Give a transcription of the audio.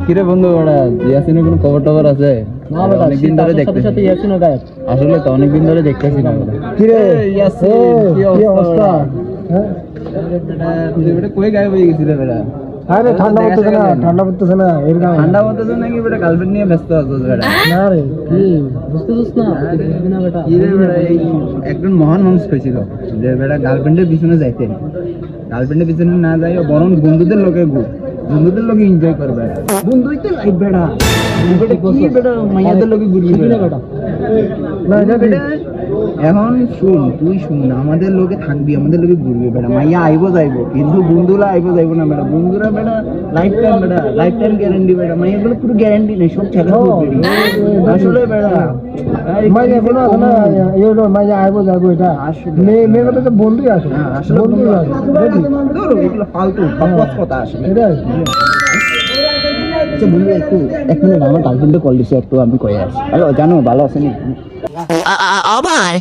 কিরে বন্ধু ওরা ইয়াসিনের কোনো খবর টবর আছে? না বেটা, অনেকদিন ধরে সাথে দেখতেছি। সাথে ইয়াসিনও গায়েব। আসলে তো অনেকদিন ধরে দেখতেছি না আমরা। কিরে ইয়াসিন কি অবস্থা? হ্যাঁ? তুই বেটা কই গায়েব হয়ে গেছিস রে বেটা? আরে ঠান্ডা দেখা পড়তেছে না, সাক্ষাৎ নেই। ঠান্ডা পড়তেছে না এরকম। ঠান্ডা বলতেছ নাকি বেটা গার্লফ্রেন্ড নিয়ে ব্যস্ত আছিস বেটা? না রে, কি বুঝতেছিস না? বুঝবি না বেটা। কি রে বেটা এই একজন মহান মানুষ হয়েছিল যে বেটা গার্লফ্রেন্ডের পিছনে যাইতেন, গার্লফ্রেন্ডের পিছনে না যাই বরং বন্ধুদের লোকে বন্ধুদের লোকে এনজয় করবে। বন্ধুই তো লাইফ বেটা। বেটা কি বেটা মাইয়াদের লোকে ঘুরবি বুঝবি না বেটা? বেটা। না এটা বেটা এখন শুন, তুই শুন, আমাদের লোকে থাকবি, আমাদের লোকে ঘুরবি বেটা। মাইয়া আইবো যাইবো কিন্তু বন্ধুরা আইবো যাইবো না বেটা। বন্ধুরা বেটা লাইফ টাইম বেটা, লাইফ টাইম গ্যারান্টি বেটা। মাইয়াগুলো পুরো গ্যারান্টি নেই, সব ছেলে আসলে বেটা। মাইয়া কোনো আছে না, এই হলো মাইয়া আইবো যাবো এটা। আসলে। মেয়ে কথা তো বন্ধুই আসে। হ্যাঁ, আসলে বন্ধুই আসে। বুঝলি? ধরো এগুলো ফালতু বাকওয়াস কথা আসলে। এটাই। আচ্ছা বন্ধু একটু এক মিনিট, আমার গার্লফ্রেন্ডে কল দিছে, একটু আমি কয়ে আসি। হ্যালো জানো ভালো আছেন? Oh my.